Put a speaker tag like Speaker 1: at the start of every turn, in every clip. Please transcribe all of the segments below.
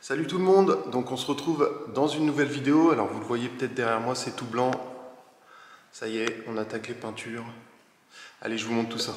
Speaker 1: Salut tout le monde, donc on se retrouve dans une nouvelle vidéo. Alors vous le voyez peut-être derrière moi, c'est tout blanc. Ça y est, on attaque les peintures. Allez, je vous montre tout ça.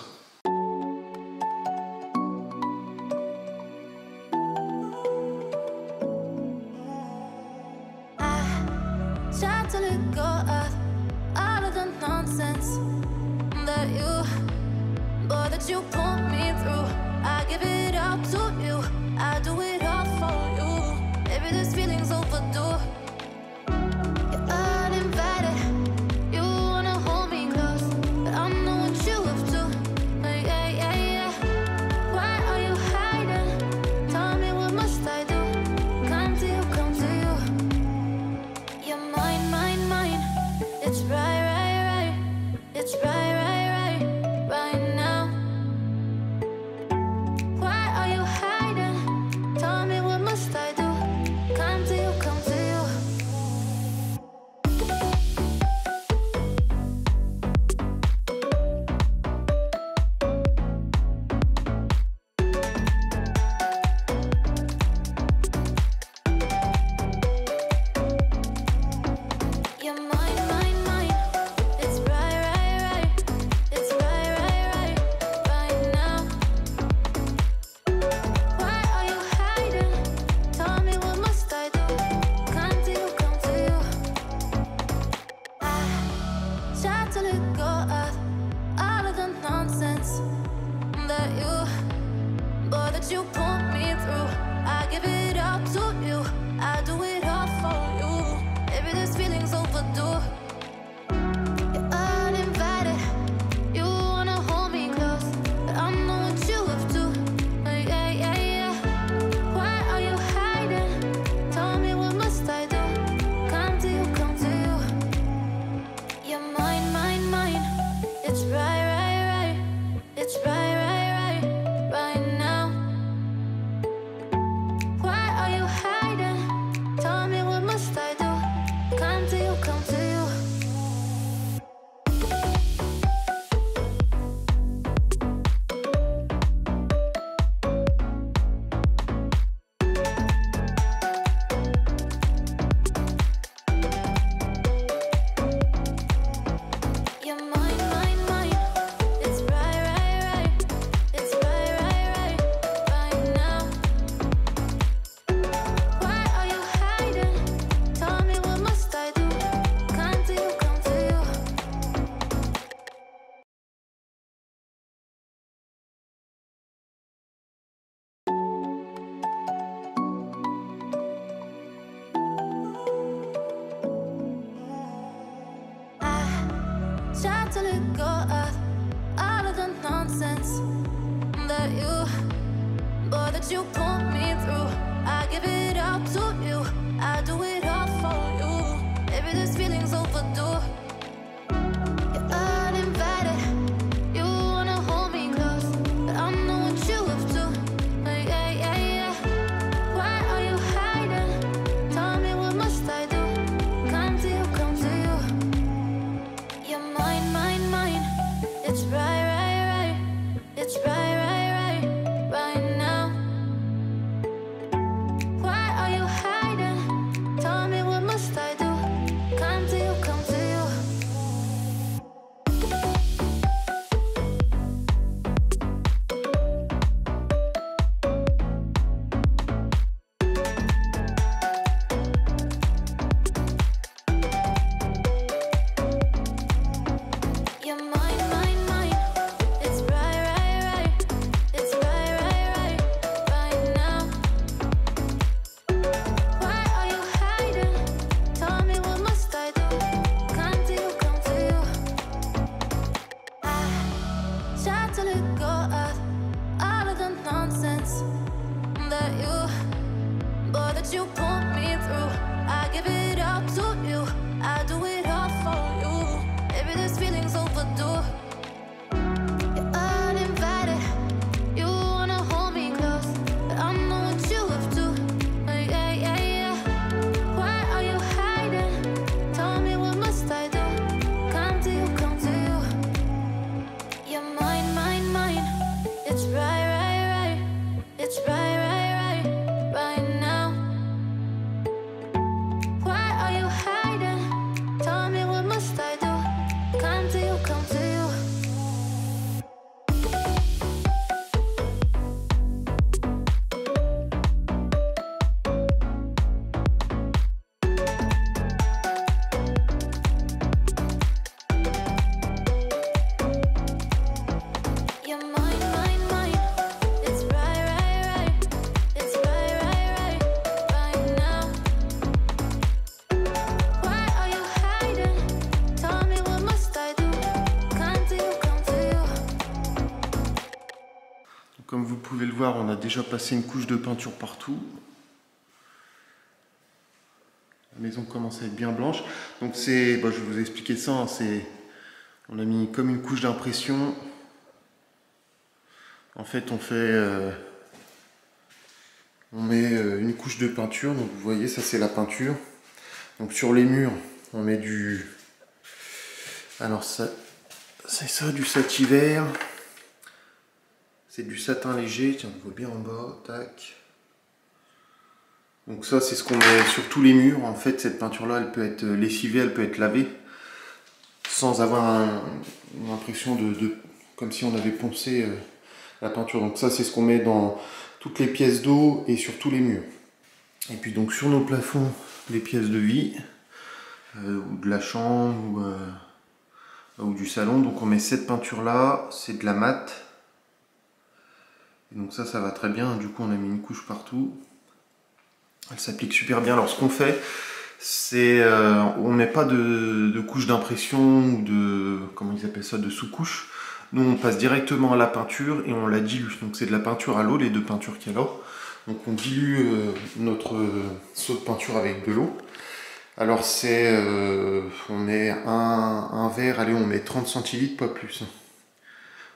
Speaker 1: voir, on a déjà passé une couche de peinture partout. La maison commence à être bien blanche. Donc c'est, je vais vous expliquer ça, hein, on a mis comme une couche d'impression. En fait, on met une couche de peinture. Donc vous voyez, ça c'est la peinture. Donc sur les murs, on met du... Alors ça, c'est ça, du Sativer. C'est du satin léger. Tiens, on voit bien en bas. Tac. Donc ça, c'est ce qu'on met sur tous les murs. En fait, cette peinture-là, elle peut être lessivée, elle peut être lavée, sans avoir une impression comme si on avait poncé la peinture. Donc ça, c'est ce qu'on met dans toutes les pièces d'eau et sur tous les murs. Et puis donc sur nos plafonds, les pièces de vie, ou de la chambre, ou du salon, donc on met cette peinture-là, c'est de la mat. Et donc ça va très bien. Du coup, on a mis une couche partout. Elle s'applique super bien. Alors ce qu'on fait, c'est on met pas de couche d'impression ou de, comment ils appellent ça, de sous-couche. Nous on passe directement à la peinture et on la dilue. Donc c'est de la peinture à l'eau, les deux peintures qu'il y a là. Donc on dilue notre seau de peinture avec de l'eau. Alors c'est, on met un verre, allez on met 30 centilitres, pas plus.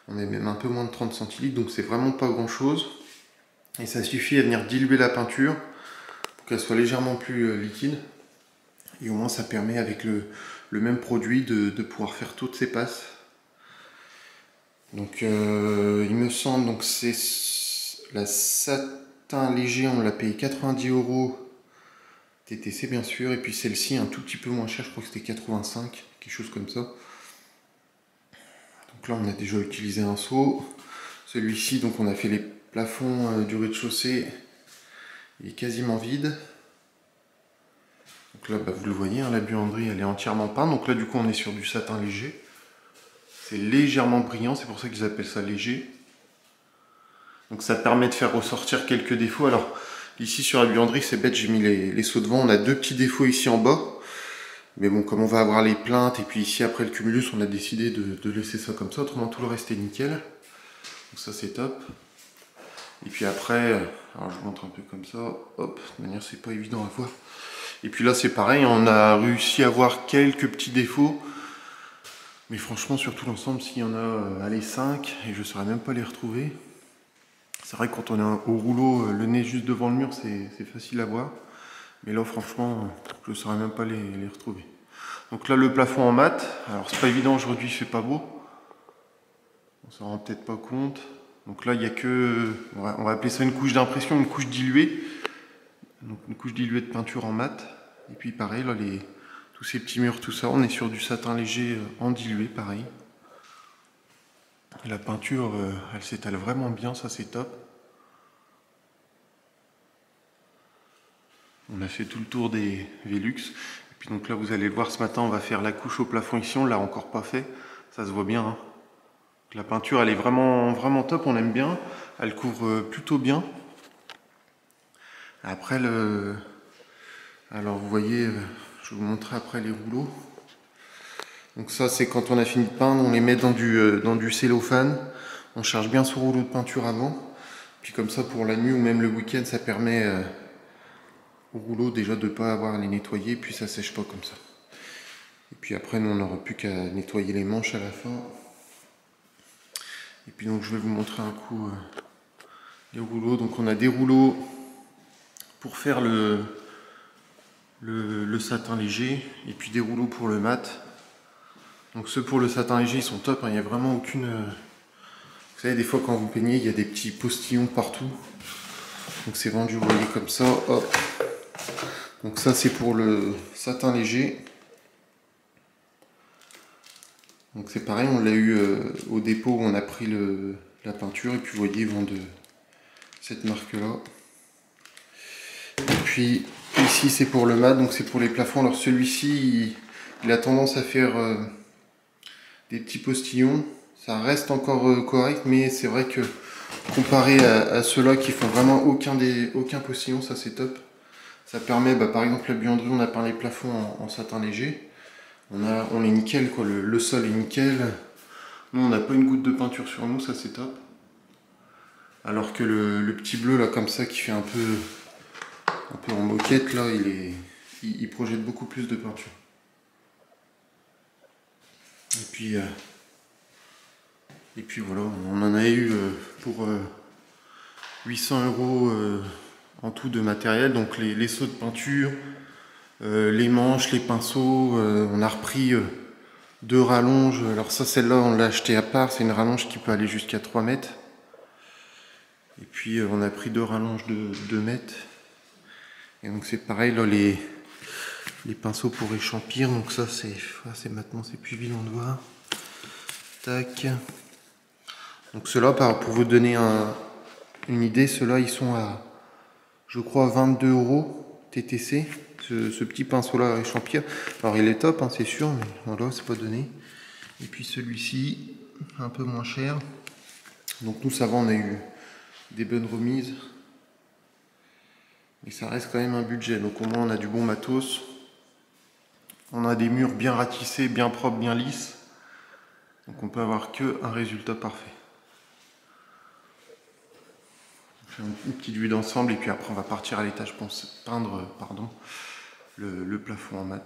Speaker 1: On met même un peu moins de 30 centilitres, donc c'est vraiment pas grand chose. Et ça suffit à venir diluer la peinture, qu'elle soit légèrement plus liquide, et au moins ça permet avec le même produit de pouvoir faire toutes ces passes. Donc il me semble, donc c'est la satin léger, on l'a payé 90 € TTC bien sûr, et puis celle-ci un tout petit peu moins cher, je crois que c'était 85, quelque chose comme ça. Donc là on a déjà utilisé un seau. Celui-ci, donc on a fait les plafonds du rez-de-chaussée, il est quasiment vide. Donc là, vous le voyez, hein, la buanderie elle est entièrement peinte. Donc là, du coup, on est sur du satin léger. C'est légèrement brillant, c'est pour ça qu'ils appellent ça léger. Donc ça permet de faire ressortir quelques défauts. Alors ici sur la buanderie, c'est bête, j'ai mis les seaux de vent. On a deux petits défauts ici en bas. Mais bon, comme on va avoir les plaintes et puis ici après le cumulus, on a décidé de laisser ça comme ça. Autrement, tout le reste est nickel. Donc ça, c'est top. Et puis après, alors je vous montre un peu comme ça. Hop, de manière, c'est pas évident à voir. Et puis là c'est pareil, on a réussi à voir quelques petits défauts. Mais franchement sur tout l'ensemble, s'il y en a allez, 5, et je ne saurais même pas les retrouver. C'est vrai que quand on est au rouleau, le nez juste devant le mur, c'est facile à voir. Mais là franchement, je ne saurais même pas les retrouver. Donc là le plafond en mat, alors c'est pas évident aujourd'hui, il fait pas beau. On s'en rend peut-être pas compte. Donc là il n'y a que, on va appeler ça une couche d'impression, une couche diluée. Donc une couche diluée de peinture en mat. Et puis pareil, là, tous ces petits murs, tout ça, on est sur du satin léger en dilué, pareil. Et la peinture, elle s'étale vraiment bien, ça c'est top. On a fait tout le tour des Velux. Et puis donc là, vous allez le voir, ce matin, on va faire la couche au plafond ici, on l'a encore pas fait. Ça se voit bien. Hein. La peinture, elle est vraiment, vraiment top, on aime bien. Elle couvre plutôt bien. Après, alors vous voyez, je vais vous montrer après les rouleaux. Donc ça, c'est quand on a fini de peindre, on les met dans du cellophane. On charge bien son rouleau de peinture avant. Puis comme ça, pour la nuit ou même le week-end, ça permet au rouleau déjà de ne pas avoir à les nettoyer, puis ça sèche pas comme ça. Et puis après, nous, on n'aura plus qu'à nettoyer les manches à la fin. Et puis donc, je vais vous montrer un coup les rouleaux. Donc on a des rouleaux pour faire le satin léger, et puis des rouleaux pour le mat. Donc ceux pour le satin léger, ils sont top, hein, il n'y a vraiment aucune... Vous savez, des fois quand vous peignez, il y a des petits postillons partout. Donc c'est vendu, vous voyez, comme ça. Hop. Donc ça, c'est pour le satin léger. Donc c'est pareil, on l'a eu au dépôt où on a pris la peinture. Et puis vous voyez, ils vendent cette marque-là. Et puis ici, c'est pour le mat, donc c'est pour les plafonds. Alors celui-ci, il a tendance à faire des petits postillons. Ça reste encore correct, mais c'est vrai que comparé à ceux-là qui font vraiment aucun postillon, ça c'est top. Ça permet, par exemple la buanderie, on a peint les plafonds en satin léger. On est nickel, quoi. Le sol est nickel. Nous on n'a pas une goutte de peinture sur nous, ça c'est top. Alors que le petit bleu là comme ça qui fait un peu en moquette là, il projette beaucoup plus de peinture. Et puis voilà, on en a eu pour 800 € en tout de matériel, donc les seaux de peinture, les manches, les pinceaux, on a repris 2 rallonges. Alors ça, celle-là on l'a acheté à part, c'est une rallonge qui peut aller jusqu'à 3 mètres. Et puis on a pris 2 rallonges de 2 mètres. Et donc c'est pareil là, les pinceaux pour échampir, donc ça c'est maintenant c'est plus évident de voir. Tac. Donc ceux-là, pour vous donner une idée, ceux-là ils sont à, je crois, 22 € TTC. Ce petit pinceau-là à échampir. Alors il est top, hein, c'est sûr, mais voilà, c'est pas donné. Et puis celui-ci, un peu moins cher. Donc nous ça va, on a eu des bonnes remises. Mais ça reste quand même un budget, donc au moins on a du bon matos. On a des murs bien ratissés, bien propres, bien lisses. Donc on peut avoir que un résultat parfait. Je fais une petite vue d'ensemble et puis après on va partir à l'étage pour peindre le plafond en mat.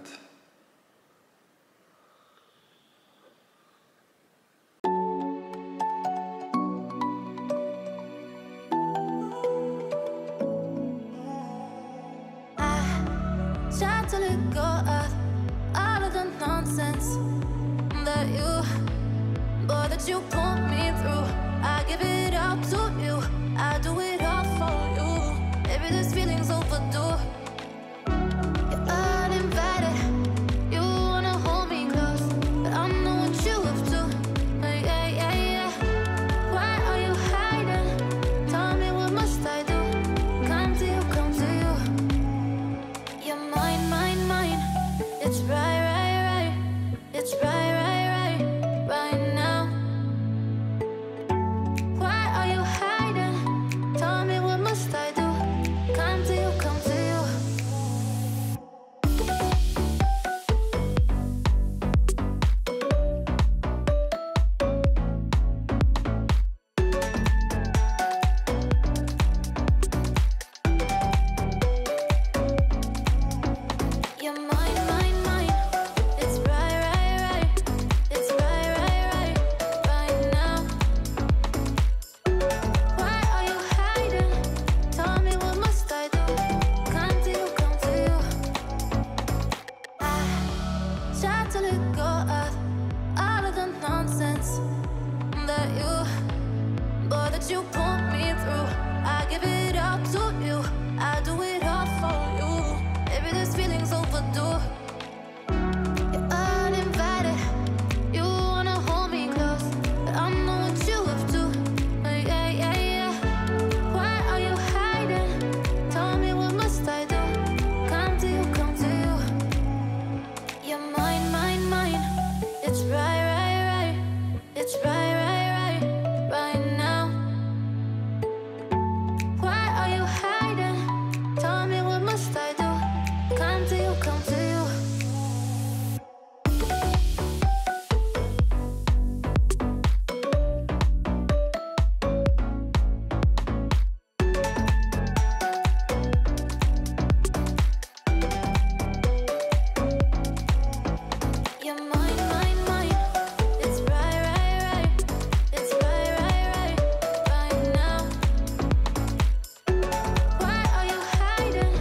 Speaker 2: To let go of all of the nonsense that you put me through. I give it all to you, I do it all for you. Maybe this feeling's overdue. You're uninvited, you wanna hold me close, but I know what you have to. Yeah, yeah, yeah. Why are you hiding? Tell me, what must I do? Come to you, come to you. You're mine, mine, mine. It's right, right, right. It's right, right, right, right now. Why are you hiding? Tell me, what must I do? Come to you, come to you. You're mine, mine, mine. It's right, right, right. It's right, right, right, right now. Why are you hiding? Tell me, what must I do? Come to you, come to you. I try to let go of all of the nonsense that you put me through. I give it all to you, I do it all for you. Maybe this feeling's overdue. You're uninvited, you wanna hold me close, but I know what you have to. Yeah, yeah, yeah. Why are you hiding? Tell me, what must I do? Come to you, come to you. You're mine, mine, mine. It's right, right, right. It's right, right, right, right now. Why are you hiding? Tell me, what must I do? Come to you, come to you. You're mine, mine, mine. It's right, right, right. It's right, right, right, right now. Why are you hiding?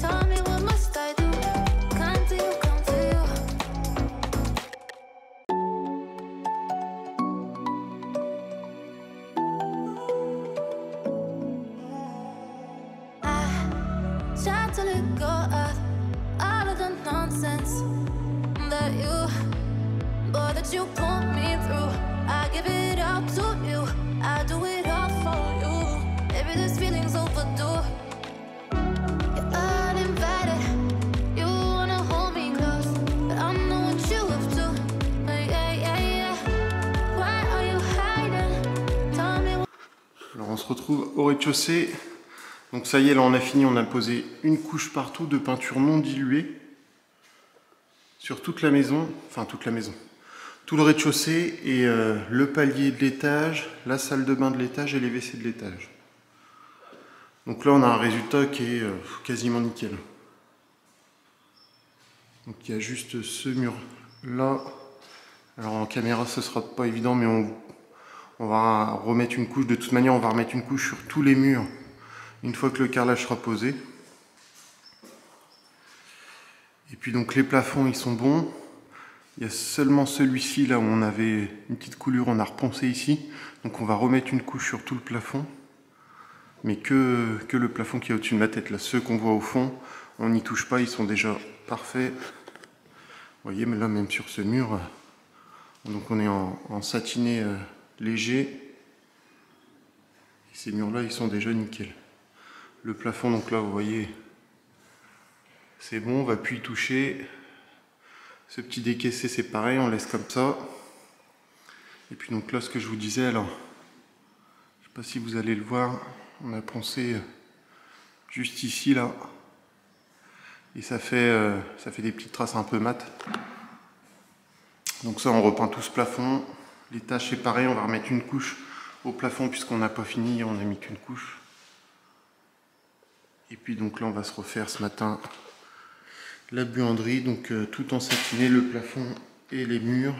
Speaker 2: Tell me, what must I do? Come to you, come to you. I try to let go of all of the nonsense that you put me through. I give it all to you, I do it all for you. Maybe this feeling's overdue. You're uninvited, you wanna hold me close, but I know what you have to. Yeah, yeah, yeah. Why are you hiding? Tell me what.
Speaker 1: Alors on se retrouve au rez-de-chaussée. Donc ça y est, là on a fini, on a posé une couche partout de peinture non diluée sur toute la maison, enfin toute la maison, tout le rez-de-chaussée et le palier de l'étage, la salle de bain de l'étage et les WC de l'étage. Donc là on a un résultat qui est quasiment nickel. Donc il y a juste ce mur là. Alors en caméra ce sera pas évident, mais on va remettre une couche. De toute manière on va remettre une couche sur tous les murs une fois que le carrelage sera posé. Et puis donc les plafonds ils sont bons. Il y a seulement celui-ci là où on avait une petite coulure, on a reponcé ici. Donc on va remettre une couche sur tout le plafond. Mais que le plafond qui est au-dessus de ma tête là. Ceux qu'on voit au fond, on n'y touche pas, ils sont déjà parfaits. Vous voyez, mais là même sur ce mur, donc on est en satiné léger. Et ces murs là ils sont déjà nickel. Le plafond donc là vous voyez, c'est bon, on va plus y toucher. Ce petit décaissé c'est pareil, on laisse comme ça. Et puis donc là ce que je vous disais, alors je sais pas si vous allez le voir, on a poncé juste ici là. Et ça fait des petites traces un peu mat. Donc ça on repeint tout ce plafond. Les tâches c'est pareil, on va remettre une couche au plafond puisqu'on n'a pas fini, on n'a mis qu'une couche. Et puis donc là on va se refaire ce matin la buanderie, donc tout en satiné, le plafond et les murs.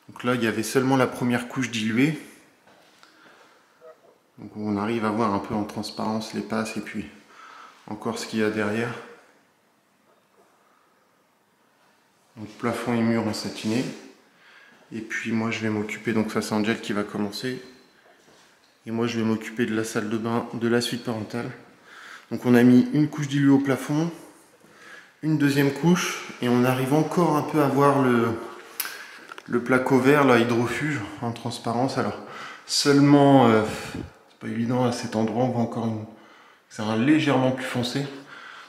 Speaker 1: Donc là il y avait seulement la première couche diluée. Donc on arrive à voir un peu en transparence les passes et puis encore ce qu'il y a derrière. Donc plafond et murs en satiné. Et puis moi je vais m'occuper, donc ça c'est Angel qui va commencer. Et moi je vais m'occuper de la salle de bain de la suite parentale. Donc on a mis une couche diluée au plafond, une deuxième couche, et on arrive encore un peu à voir le placo vert, là, hydrofuge, en transparence. Alors seulement, c'est pas évident à cet endroit, on voit encore c'est un légèrement plus foncé.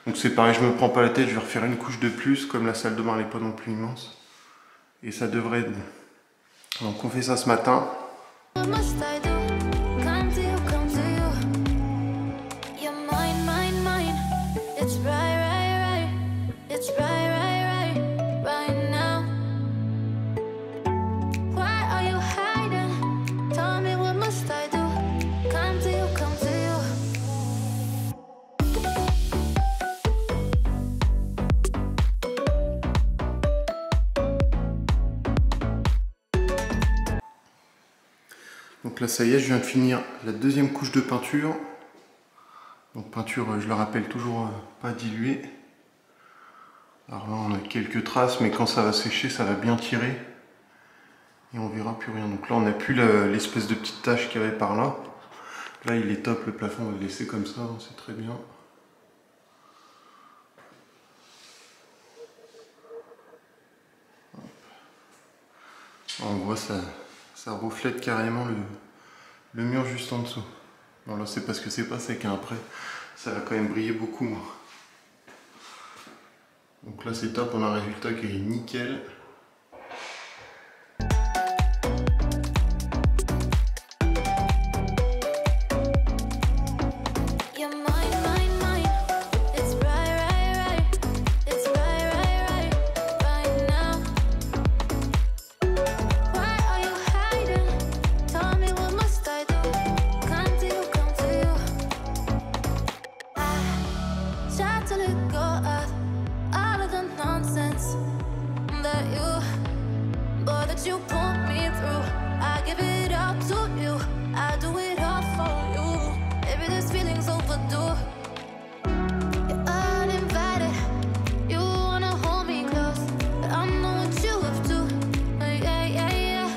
Speaker 1: Donc c'est pareil, je me prends pas la tête, je vais refaire une couche de plus, comme la salle de bain elle n'est pas non plus immense. Et ça devrait être bon. Donc on fait ça ce matin.
Speaker 2: What must I do? Come to you, come to you. You're mine, mine, mine. It's right, right, right. It's right, right, right. Right now. Why are you hiding? Tell me what must I do? Come to you, come to you.
Speaker 1: Donc là ça y est, je viens de finir la deuxième couche de peinture. Donc peinture, je le rappelle, toujours pas diluée. Alors là on a quelques traces, mais quand ça va sécher, ça va bien tirer. Et on verra plus rien. Donc là on n'a plus l'espèce de petite tache qu'il y avait par là. Là il est top, le plafond on va le laisser comme ça, c'est très bien. On voit ça reflète carrément le mur juste en dessous. Bon là c'est parce que c'est pas sec, hein. Après ça va quand même briller beaucoup moins. Donc là c'est top, on a un résultat qui est nickel.
Speaker 2: You're mine, mine, mine. It's right, right, right. It's right, right, right. Right now. Why are you hiding? Tell me what must I do? Come to you, come to you. I try to let go of all of the nonsense that you put me through. I give it up to you. I do it all for you. Maybe this feeling's overdue. You're uninvited. You wanna hold me close, but I know what you have to. Yeah, yeah, yeah.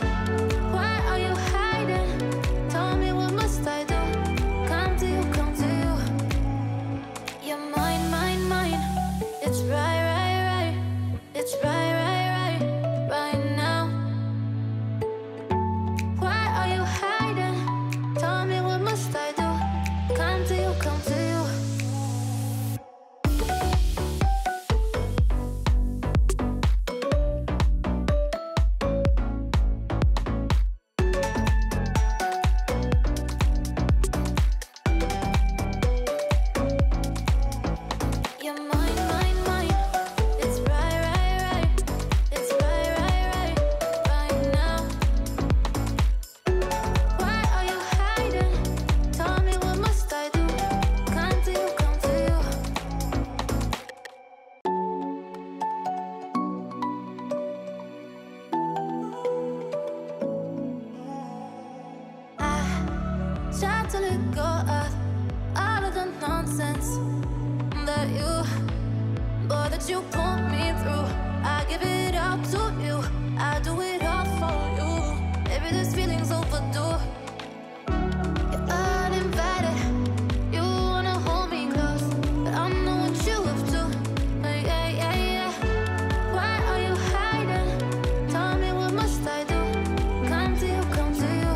Speaker 2: Why are you hiding? Tell me what must I do? Come to you, come to you. You're mine, mine, mine. It's right, right, right. It's right, right, right. Right now. Why are you hiding? Tell me what must I do? Come to you, come to you. You're mine, mine, mine. It's right, right, right. It's right, right, right. Right now. Why are you hiding? Tell me what must I do? to let go of all of the nonsense that you put me through. I give it all to you. I do it all for you. Maybe this feeling's overdue. You're uninvited. You wanna hold me close, but I know what you have to. Yeah, yeah, yeah. Why are you hiding? Tell me, what must I do? Come to you, come to you.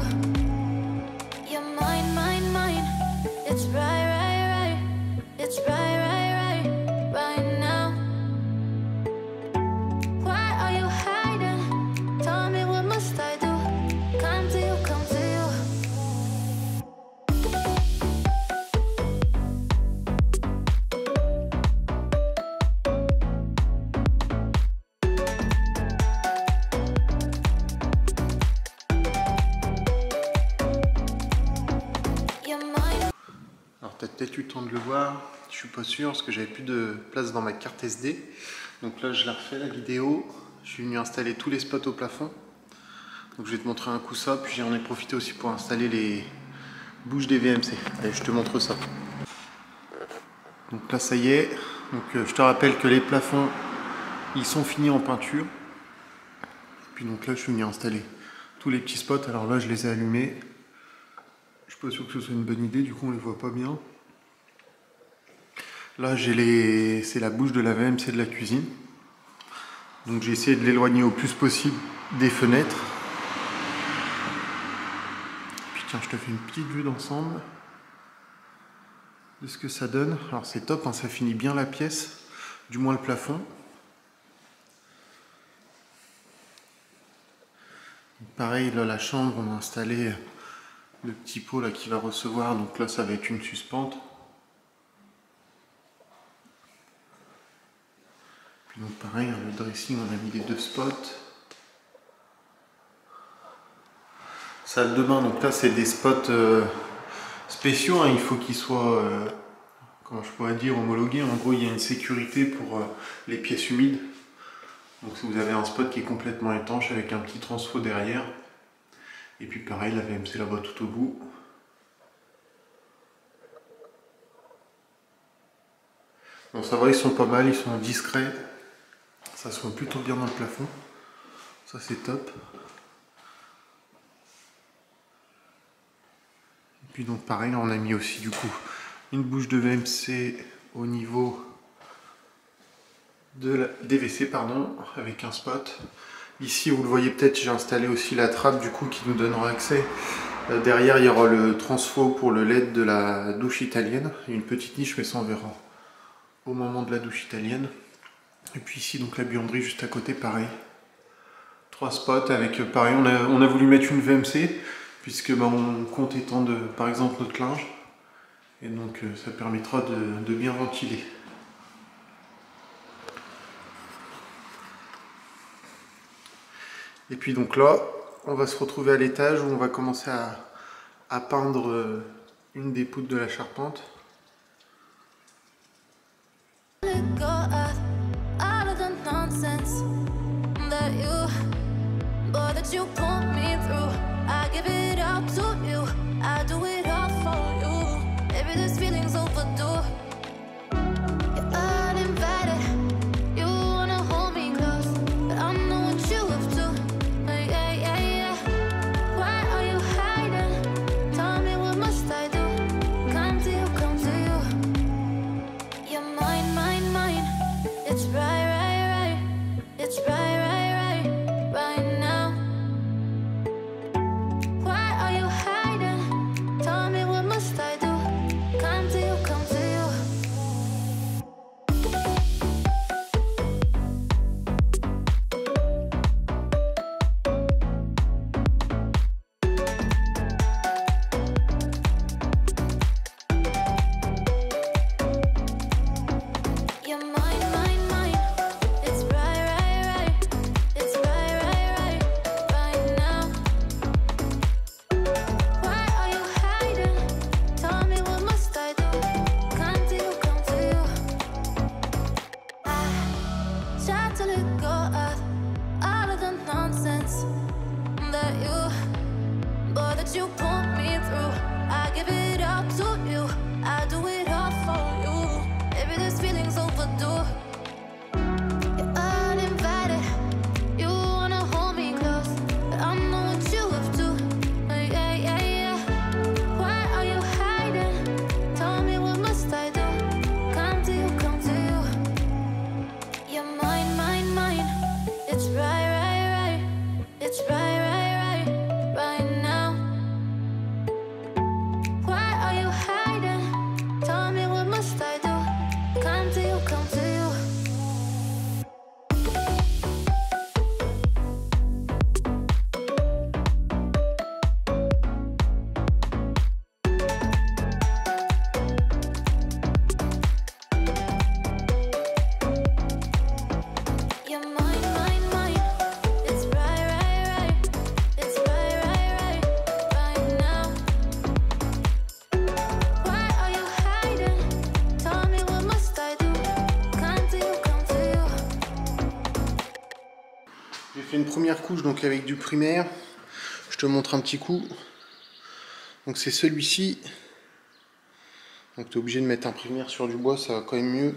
Speaker 2: You're mine, mine, mine. It's right, right, right. It's right, right, right, right now. Why are you hiding? Tell me, what must I do? Come to you, come to you. You're mine.
Speaker 1: Alors t'as peut-être eu le temps de le voir, je suis pas sûr parce que j'avais plus de place dans ma carte SD. Donc là je la refais la vidéo, je suis venu installer tous les spots au plafond. Donc je vais te montrer un coup ça, puis j'en ai profité aussi pour installer les bouches des VMC. Allez, je te montre ça. Donc là ça y est, donc je te rappelle que les plafonds ils sont finis en peinture. Puis donc là je suis venu installer tous les petits spots, alors là je les ai allumés. Je suis pas sûr que ce soit une bonne idée, du coup on les voit pas bien. Là c'est la bouche de la VMC de la cuisine. Donc j'ai essayé de l'éloigner au plus possible des fenêtres. Puis tiens, je te fais une petite vue d'ensemble de ce que ça donne. Alors c'est top, hein, ça finit bien la pièce, du moins le plafond. Pareil, là la chambre, on a installé le petit pot là qui va recevoir, donc là ça va être une suspente. Puis donc pareil, le dressing, on a mis les deux spots. Salle de bain, donc là c'est des spots spéciaux, hein, il faut qu'ils soient, comment je pourrais dire, homologués. En gros il y a une sécurité pour les pièces humides. Donc si vous avez un spot qui est complètement étanche avec un petit transfo derrière. Et puis pareil, la VMC là-bas tout au bout. Bon ça va, ils sont pas mal, ils sont discrets. Ça se voit plutôt bien dans le plafond. Ça c'est top. Et puis donc pareil, là on a mis aussi du coup une bouche de VMC au niveau de la DVC, pardon, avec un spot. Ici vous le voyez peut-être, j'ai installé aussi la trappe du coup qui nous donnera accès. Derrière il y aura le transfo pour le LED de la douche italienne. Il y a une petite niche, mais ça on verra au moment de la douche italienne. Et puis ici donc la buanderie juste à côté, pareil. 3 spots avec pareil, on a voulu mettre une VMC puisque on compte étendre par exemple notre linge. Et donc ça permettra de bien ventiler. Et puis donc là, on va se retrouver à l'étage où on va commencer à peindre une des poutres de la charpente.
Speaker 2: Let go of all of the nonsense that you put me through. I give it all to you. I do it all for you. Maybe this feeling's overdue. You're uninvited. You wanna hold me close, but I know what you have to. Yeah, yeah, yeah. Why are you hiding? Tell me, what must I do? Come to you, come to you. You're mine, mine, mine. It's right, right, right. It's right, right, right, right now. Why are you hiding? Tell me, what must I do? Come to you, come to you. You're mine, mine, mine. It's right, right, right. It's right, right, right, right now. Why are you hiding? Tell me, what must I do? Come to you, come to you. I try to let go of all of the nonsense that you put me through. I give it come to you. You're mine, mine, mine. It's right, right, right. It's right, right, right, right now. Why are you hiding? Tell me what must I do? Come to you, come to you.
Speaker 1: J'ai fait une première couche donc avec du primaire. Je te montre un petit coup. Donc c'est celui-ci. Donc tu es obligé de mettre un primaire sur du bois, ça va quand même mieux.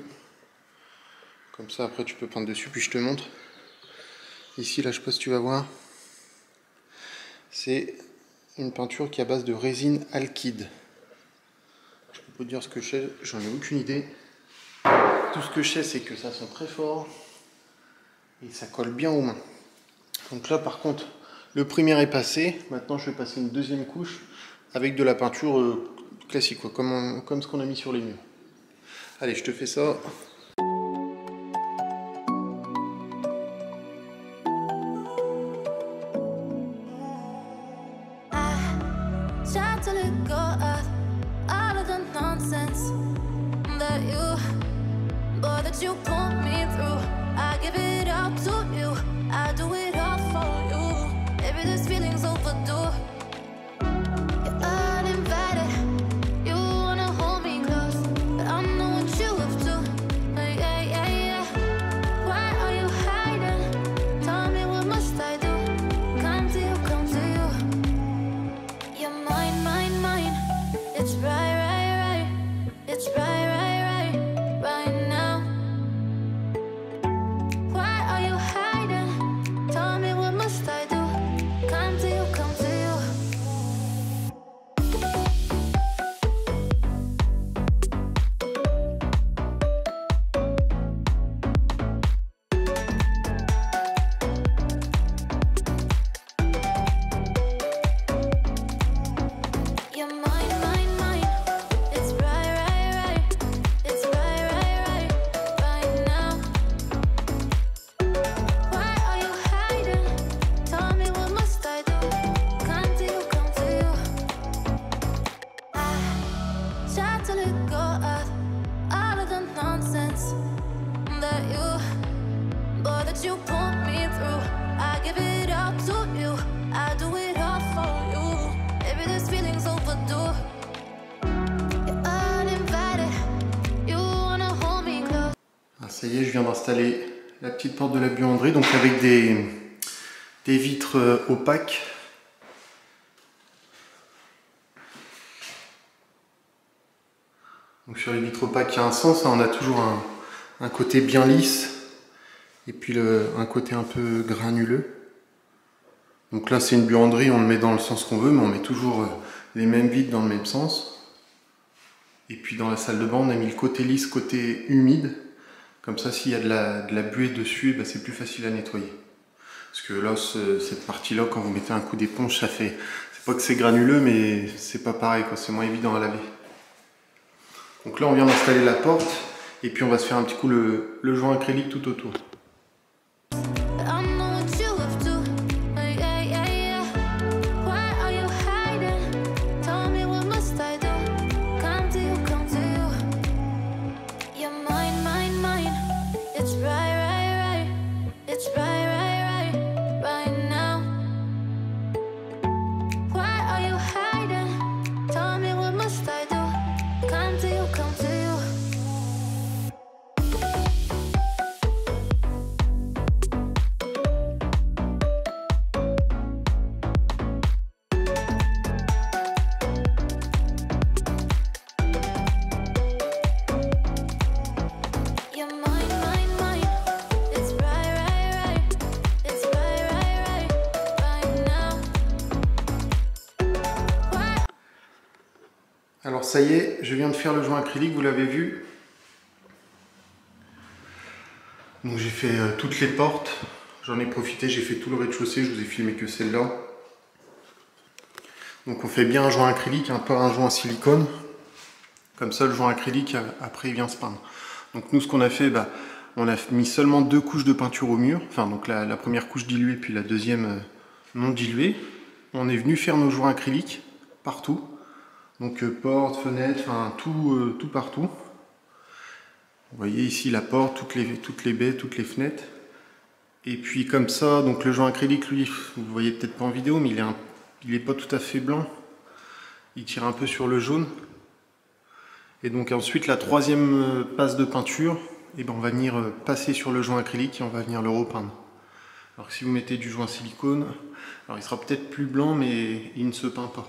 Speaker 1: Comme ça après tu peux peindre dessus, puis je te montre. Ici là je sais pas si tu vas voir. C'est une peinture qui est à base de résine alkyd. Je peux pas te dire ce que je sais, j'en ai aucune idée. Tout ce que je sais c'est que ça sent très fort. Et ça colle bien aux mains. Donc là par contre le primaire est passé. Maintenant je vais passer une deuxième couche avec de la peinture classique, quoi, comme ce qu'on a mis sur les murs. Allez, je te fais ça.
Speaker 2: Try to let go of all of the nonsense that you put me through. I give it all to you. I do it all for you. Maybe this feeling's overdue. You're uninvited. You wanna hold me close, but I know what you have to. Yeah, yeah, yeah. Why are you hiding? Tell me what must I do? Come to you, come to you. You're mine, mine, mine. It's right, right, right. It's right, right, right, right now. Why are you hiding? Tell me what must I do? Come to you, come to you. You're mine, mine, mine. It's right, right, right. It's right, right, right, right now. Why are you hiding? Tell me what must I do? Come to you, come to you. I try to let go of all of the nonsense that you put me through. I give it all to you. I do it all for you. Maybe this feeling's overdue. You're uninvited. You wanna hold me close.
Speaker 1: Ah, ça y est, je viens d'installer la petite porte de la buanderie, donc avec des vitres opaques. Donc sur les vitres opaques, il y a un sens, hein, on a toujours un côté bien lisse et puis un côté un peu granuleux. Donc là c'est une buanderie, on le met dans le sens qu'on veut, mais on met toujours les mêmes vitres dans le même sens. Et puis dans la salle de bain, on a mis le côté lisse, côté humide. Comme ça, s'il y a de la buée dessus, bah, c'est plus facile à nettoyer. Parce que là, cette partie-là, quand vous mettez un coup d'éponge, ça fait... C'est pas que c'est granuleux, mais c'est pas pareil, quoi. C'est moins évident à laver. Donc là, on vient d'installer la porte. Et puis, on va se faire un petit coup le joint acrylique tout autour.
Speaker 2: But I know what you have to. Yeah, yeah, yeah. Why are you hiding? Tell me what must I do? Come to you, come to you. You're mine, mine, mine. It's right, right, right. It's right, right, right, right now. Why are you hiding? Tell me what must I do? Come to you, come to you. You're mine, mine, mine. It's right, right, right. It's right, right, right, right now. Why?
Speaker 1: Alors ça y est, je viens de faire le joint acrylique, vous l'avez vu. Donc j'ai fait toutes les portes, j'en ai profité, j'ai fait tout le rez-de-chaussée, je vous ai filmé que celle-là. Donc on fait bien un joint acrylique, pas un joint silicone. Comme ça le joint acrylique après il vient se peindre. Donc nous ce qu'on a fait, on a mis seulement 2 couches de peinture au mur, enfin donc la première couche diluée puis la deuxième non diluée. On est venu faire nos joints acryliques partout, donc porte, fenêtre, enfin tout partout. Vous voyez ici la porte, toutes les baies, toutes les fenêtres. Et puis comme ça, donc le joint acrylique, lui, vous le voyez peut-être pas en vidéo, mais il est pas tout à fait blanc. Il tire un peu sur le jaune. Et donc ensuite, la troisième passe de peinture, et on va venir passer sur le joint acrylique et on va venir le repeindre. Alors que si vous mettez du joint silicone, alors il sera peut-être plus blanc, mais il ne se peint pas.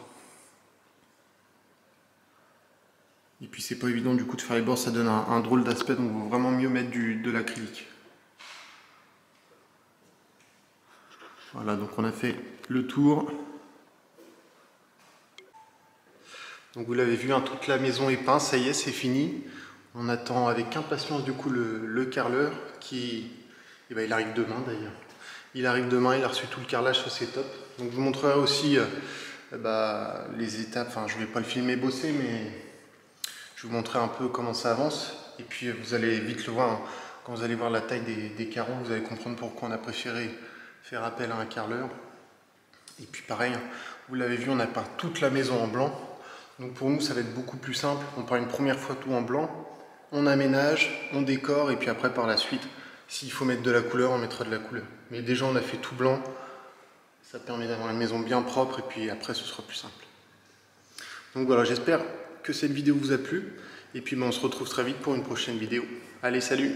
Speaker 1: Et puis c'est pas évident du coup de faire les bords, ça donne un drôle d'aspect, donc il vaut vraiment mieux mettre de l'acrylique. Voilà, donc on a fait le tour. Donc vous l'avez vu, hein, toute la maison est peinte, ça y est, c'est fini. On attend avec impatience du coup le carreleur qui... il arrive demain d'ailleurs. Il arrive demain, il a reçu tout le carrelage, ça c'est top. Donc je vous montrerai aussi les étapes, enfin je ne vais pas le filmer bosser, mais je vais vous montrer un peu comment ça avance. Et puis vous allez vite le voir, hein. Quand vous allez voir la taille des carreaux, vous allez comprendre pourquoi on a préféré faire appel à un carreleur. Et puis pareil, vous l'avez vu, on a peint toute la maison en blanc. Donc pour nous ça va être beaucoup plus simple. On peint une première fois tout en blanc, on aménage, on décore et puis après par la suite, s'il faut mettre de la couleur, on mettra de la couleur. Mais déjà on a fait tout blanc, ça permet d'avoir une maison bien propre et puis après ce sera plus simple. Donc voilà, j'espère que cette vidéo vous a plu. Et puis on se retrouve très vite pour une prochaine vidéo. Allez, salut!